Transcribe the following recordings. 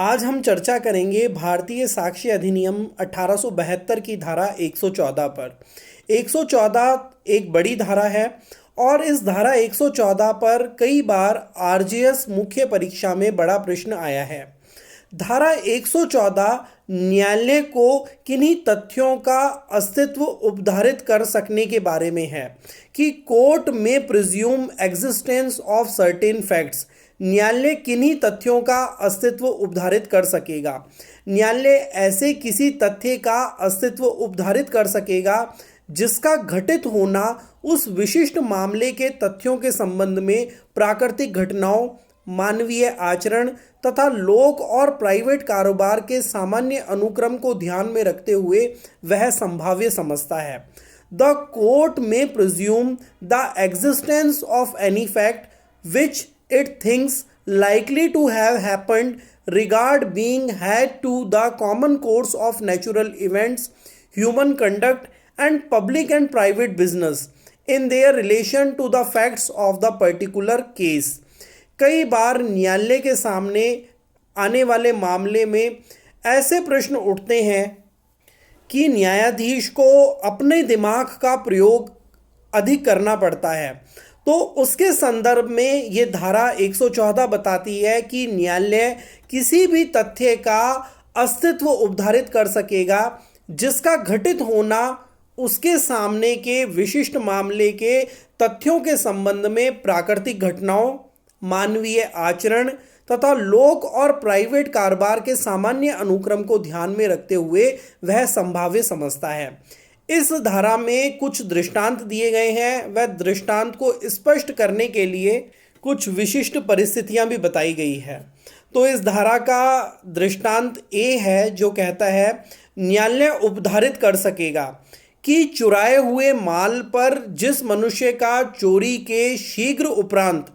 आज हम चर्चा करेंगे भारतीय साक्ष्य अधिनियम 1872 की धारा 114 पर। 114 एक बड़ी धारा है और इस धारा 114 पर कई बार आरजीएस मुख्य परीक्षा में बड़ा प्रश्न आया है। धारा 114 न्यायालय को किन्हीं तथ्यों का अस्तित्व उपधारित कर सकने के बारे में है कि कोर्ट में presume existence of certain facts. न्यायालय किन्हीं तथ्यों का अस्तित्व उपधारित कर सकेगा। न्यायालय ऐसे किसी तथ्य का अस्तित्व उपधारित कर सकेगा जिसका घटित होना उस विशिष्ट मामले के तथ्यों के संबंध में प्राकृतिक घटनाओं, मानवीय आचरण तथा लोक और प्राइवेट कारोबार के सामान्य अनुक्रम को ध्यान में रखते हुए वह संभाव्य समझता है। द कोर्ट में presume the existence of any fact which it thinks likely to have happened regard being had to the common course of natural events, human conduct and public and private business in their relation to the facts of the particular case। कई बार न्यायालय के सामने आने वाले मामले में ऐसे प्रश्न उठते हैं कि न्यायाधीश को अपने दिमाग का प्रयोग अधिक करना पड़ता है, तो उसके संदर्भ में ये धारा 114 बताती है कि न्यायालय किसी भी तथ्य का अस्तित्व उपधारित कर सकेगा जिसका घटित होना उसके सामने के विशिष्ट मामले के तथ्यों के संबंध में प्राकृतिक घटनाओं, मानवीय आचरण तथा लोक और प्राइवेट कारोबार के सामान्य अनुक्रम को ध्यान में रखते हुए वह संभाव्य समझता है। इस धारा में कुछ दृष्टांत दिए गए हैं। वह दृष्टांत को स्पष्ट करने के लिए कुछ विशिष्ट परिस्थितियां भी बताई गई है। तो इस धारा का दृष्टांत ए है जो कहता है न्यायालय उपधारित कर सकेगा कि चुराए हुए माल पर जिस मनुष्य का चोरी के शीघ्र उपरांत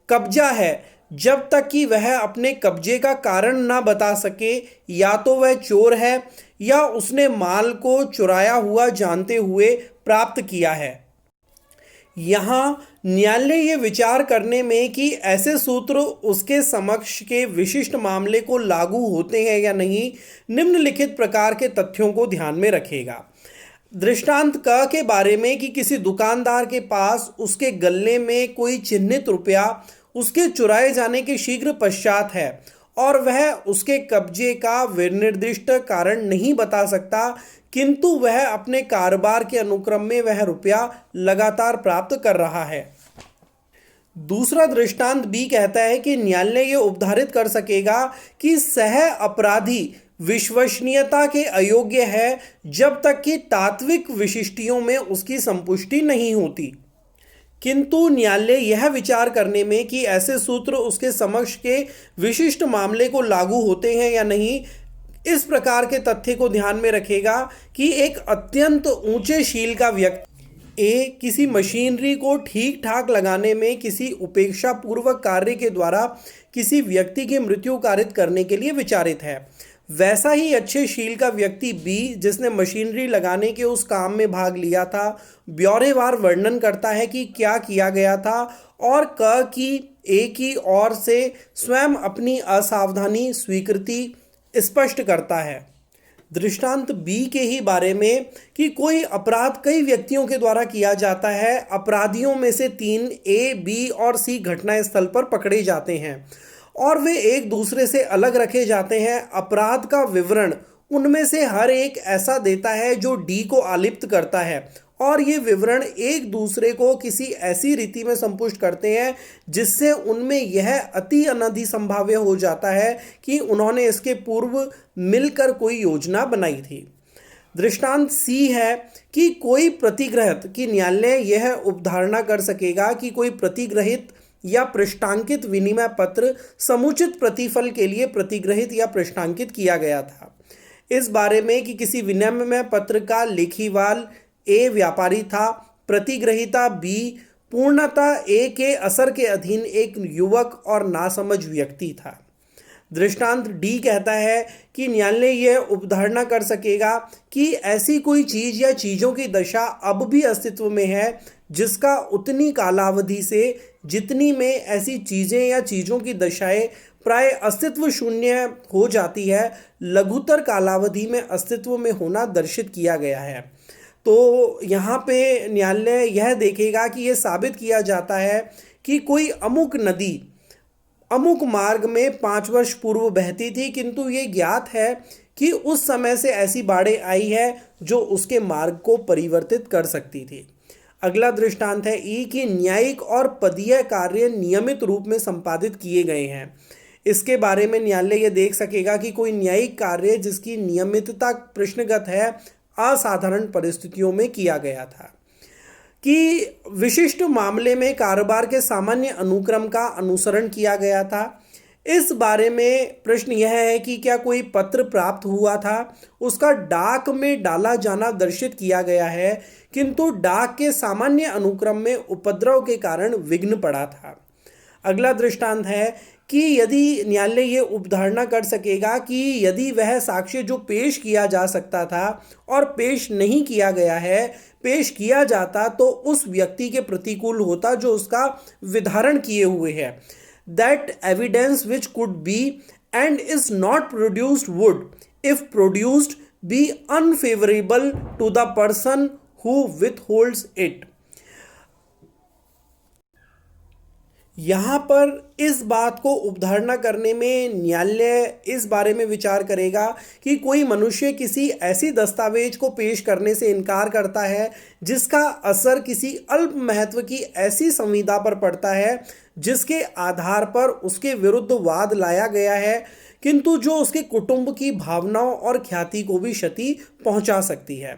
कब्जा है, जब तक कि वह अपने कब्जे का कारण ना बता सके, या तो वह चोर है या उसने माल को चुराया हुआ जानते हुए प्राप्त किया है। यहाँ न्यायालय ये विचार करने में कि ऐसे सूत्र उसके समक्ष के विशिष्ट मामले को लागू होते हैं या नहीं, निम्नलिखित प्रकार के तथ्यों को ध्यान में रखेगा। दृष्टांत क के बारे में कि किसी दुकानदार के पास उसके गल्ले में कोई चिन्हित रुपया उसके चुराए जाने के शीघ्र पश्चात है और वह उसके कब्जे का विनिर्दिष्ट कारण नहीं बता सकता, किंतु वह अपने कारोबार के अनुक्रम में वह रुपया लगातार प्राप्त कर रहा है। दूसरा दृष्टांत बी कहता है कि न्यायालय ये उपधारित कर सकेगा कि सह अपराधी विश्वसनीयता के अयोग्य है जब तक कि तात्विक विशिष्टियों में उसकी संपुष्टि नहीं होती, किंतु न्यायालय यह विचार करने में कि ऐसे सूत्र उसके समक्ष के विशिष्ट मामले को लागू होते हैं या नहीं, इस प्रकार के तथ्य को ध्यान में रखेगा कि एक अत्यंत ऊंचे शील का व्यक्ति ए किसी मशीनरी को ठीक ठाक लगाने में किसी उपेक्षा पूर्वक कार्य के द्वारा किसी व्यक्ति की मृत्यु कारित करने के लिए विचारित है, वैसा ही अच्छे शील का व्यक्ति बी जिसने मशीनरी लगाने के उस काम में भाग लिया था, ब्यौरेवार वर्णन करता है कि क्या किया गया था और क की ए की ओर से स्वयं अपनी असावधानी स्वीकृति स्पष्ट करता है। दृष्टांत बी के ही बारे में कि कोई अपराध कई व्यक्तियों के द्वारा किया जाता है। अपराधियों में से 3 ए, बी और सी घटनास्थल पर पकड़े जाते हैं और वे एक दूसरे से अलग रखे जाते हैं। अपराध का विवरण उनमें से हर एक ऐसा देता है जो डी को आलिप्त करता है और ये विवरण एक दूसरे को किसी ऐसी रीति में संपुष्ट करते हैं जिससे उनमें यह अति अनधि संभाव्य हो जाता है कि उन्होंने इसके पूर्व मिलकर कोई योजना बनाई थी। दृष्टांत सी है कि कोई प्रतिग्रहित कि न्यायालय यह उपधारणा कर सकेगा कि कोई प्रतिग्रहित या पृष्ठांकित विनिमय पत्र समुचित प्रतिफल के लिए प्रतिग्रहित या पृष्ठांकित किया गया था। इस बारे में कि किसी विनिमय पत्र का लेखीवाल ए व्यापारी था, प्रतिग्रहिता बी पूर्णतः ए के असर के अधीन एक युवक और नासमझ व्यक्ति था। दृष्टांत डी कहता है कि न्यायालय यह उपधारणा कर सकेगा कि ऐसी कोई चीज या चीजों की दशा अब भी अस्तित्व में है जिसका उतनी कालावधि से जितनी में ऐसी चीजें या चीजों की दशाएं प्राय अस्तित्व शून्य हो जाती है, लघुतर कालावधि में अस्तित्व में होना दर्शित किया गया है। तो यहाँ पे न्यायालय यह देखेगा कि यह साबित किया जाता है कि कोई अमुक नदी अमुक मार्ग में 5 वर्ष पूर्व बहती थी, किंतु ये ज्ञात है कि उस समय से ऐसी बाढ़ें आई है जो उसके मार्ग को परिवर्तित कर सकती थी। अगला दृष्टांत है ई कि न्यायिक और पदीय कार्य नियमित रूप में संपादित किए गए हैं। इसके बारे में न्यायालय यह देख सकेगा कि कोई न्यायिक कार्य जिसकी नियमितता प्रश्नगत है, असाधारण परिस्थितियों में किया गया था, कि विशिष्ट मामले में कारोबार के सामान्य अनुक्रम का अनुसरण किया गया था। इस बारे में प्रश्न यह है कि क्या कोई पत्र प्राप्त हुआ था, उसका डाक में डाला जाना दर्शित किया गया है, किंतु डाक के सामान्य अनुक्रम में उपद्रव के कारण विघ्न पड़ा था। अगला दृष्टांत है कि यदि न्यायालय ये उपधारणा कर सकेगा कि यदि वह साक्ष्य जो पेश किया जा सकता था और पेश नहीं किया गया है, पेश किया जाता तो उस व्यक्ति के प्रतिकूल होता जो उसका विधारण किए हुए है। That evidence which could be and is not produced would if produced be unfavourable to the person who withholds it. यहाँ पर इस बात को उपधारणा करने में न्यायालय इस बारे में विचार करेगा कि कोई मनुष्य किसी ऐसी दस्तावेज को पेश करने से इनकार करता है जिसका असर किसी अल्प महत्व की ऐसी संविदा पर पड़ता है जिसके आधार पर उसके विरुद्ध वाद लाया गया है, किंतु जो उसके कुटुंब की भावनाओं और ख्याति को भी क्षति पहुंचा सकती है।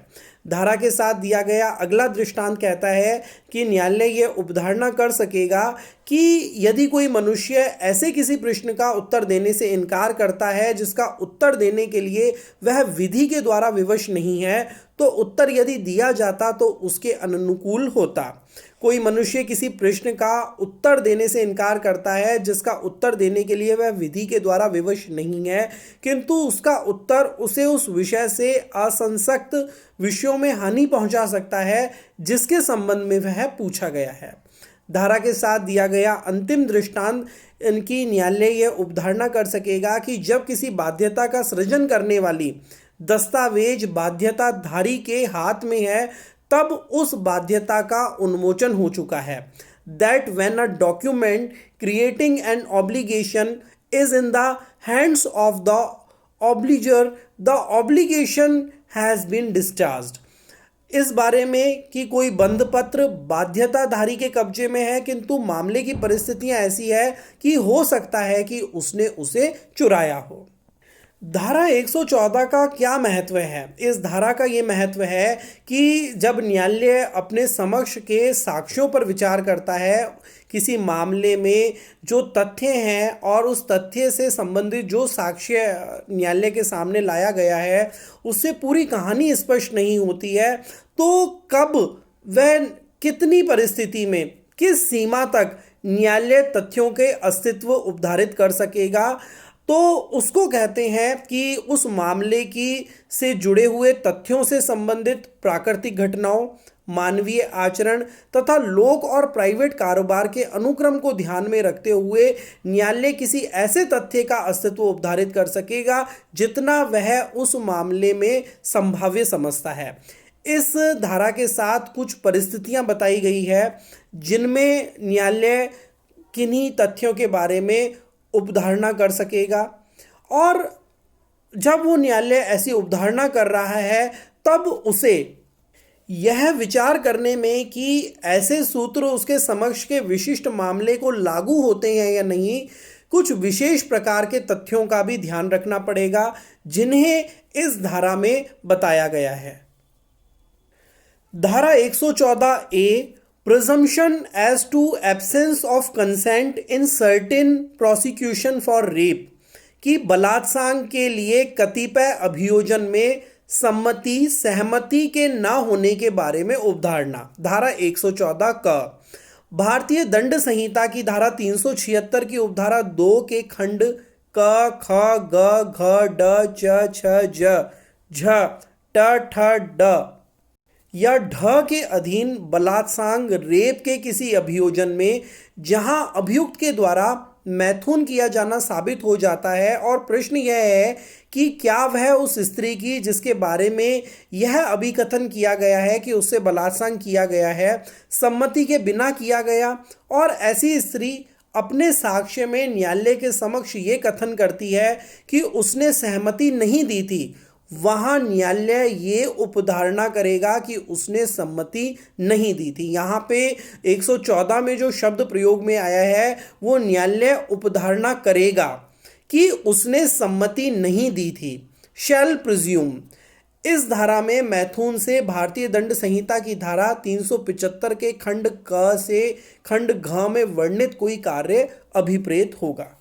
धारा के साथ दिया गया अगला दृष्टांत कहता है कि न्यायालय यह उपधारणा कर सकेगा कि यदि कोई मनुष्य ऐसे किसी प्रश्न का उत्तर देने से इनकार करता है जिसका उत्तर देने के लिए वह विधि के द्वारा विवश नहीं है, तो उत्तर यदि दिया जाता तो उसके अनुकूल होता। कोई मनुष्य किसी प्रश्न का उत्तर देने से इनकार करता है जिसका उत्तर देने के लिए वह विधि के द्वारा विवश नहीं है, किंतु उसका उत्तर उसे उस विषय से असंसक्त विषयों में हानि पहुंचा सकता है जिसके संबंध में वह पूछा गया है। धारा के साथ दिया गया अंतिम दृष्टांत इनकी न्यायालय यह उपधारणा कर सकेगा कि जब किसी बाध्यता का सृजन करने वाली दस्तावेज बाध्यताधारी के हाथ में है, तब उस बाध्यता का उन्मोचन हो चुका है। That when a document creating an obligation is in the hands of the obligor, the obligation has been discharged. इस बारे में कि कोई बंध पत्र बाध्यताधारी के कब्जे में है, किंतु मामले की परिस्थितियां ऐसी है कि हो सकता है कि उसने उसे चुराया हो। धारा 114 का क्या महत्व है? इस धारा का ये महत्व है कि जब न्यायालय अपने समक्ष के साक्ष्यों पर विचार करता है, किसी मामले में जो तथ्य हैं और उस तथ्य से संबंधित जो साक्ष्य न्यायालय के सामने लाया गया है उससे पूरी कहानी स्पष्ट नहीं होती है, तो कब वह कितनी परिस्थिति में किस सीमा तक न्यायालय तथ्यों के अस्तित्व उपधारित कर सकेगा, तो उसको कहते हैं कि उस मामले की से जुड़े हुए तथ्यों से संबंधित प्राकृतिक घटनाओं, मानवीय आचरण तथा लोक और प्राइवेट कारोबार के अनुक्रम को ध्यान में रखते हुए न्यायालय किसी ऐसे तथ्य का अस्तित्व उपधारित कर सकेगा जितना वह उस मामले में संभाव्य समझता है। इस धारा के साथ कुछ परिस्थितियां बताई गई है जिनमें न्यायालय किन्हीं तथ्यों के बारे में उपधारणा कर सकेगा, और जब वो न्यायालय ऐसी उपधारणा कर रहा है तब उसे यह विचार करने में कि ऐसे सूत्र उसके समक्ष के विशिष्ट मामले को लागू होते हैं या नहीं, कुछ विशेष प्रकार के तथ्यों का भी ध्यान रखना पड़ेगा जिन्हें इस धारा में बताया गया है। धारा 114 ए presumption as to absence of consent in certain prosecution for rape कि बलात्संग के लिए कतिपय अभियोजन में सम्मति सहमति के न होने के बारे में उपधारणा। धारा 114 क भारतीय दंड संहिता की धारा 376 की उपधारा 2 के खंड क ख ग घ ड च छ ज झ ट ठ ड या ढ के अधीन बलात्संग रेप के किसी अभियोजन में जहां अभियुक्त के द्वारा मैथुन किया जाना साबित हो जाता है। और प्रश्न यह है कि क्या वह उस स्त्री की जिसके बारे में यह अभिकथन किया गया है कि उससे बलात्संग किया गया है, सम्मति के बिना किया गया। और ऐसी स्त्री अपने साक्ष्य में न्यायालय के समक्ष ये कथन करती है कि उसने सहमति नहीं दी थी, वहां न्यायालय ये उपधारणा करेगा कि उसने सम्मति नहीं दी थी। यहाँ पे 114 में जो शब्द प्रयोग में आया है वो न्यायालय उपधारणा करेगा कि उसने सम्मति नहीं दी थी। शैल प्रिज्यूम, इस धारा में मैथुन से भारतीय दंड संहिता की धारा 375 के खंड क से खंड घ में वर्णित कोई कार्य अभिप्रेत होगा।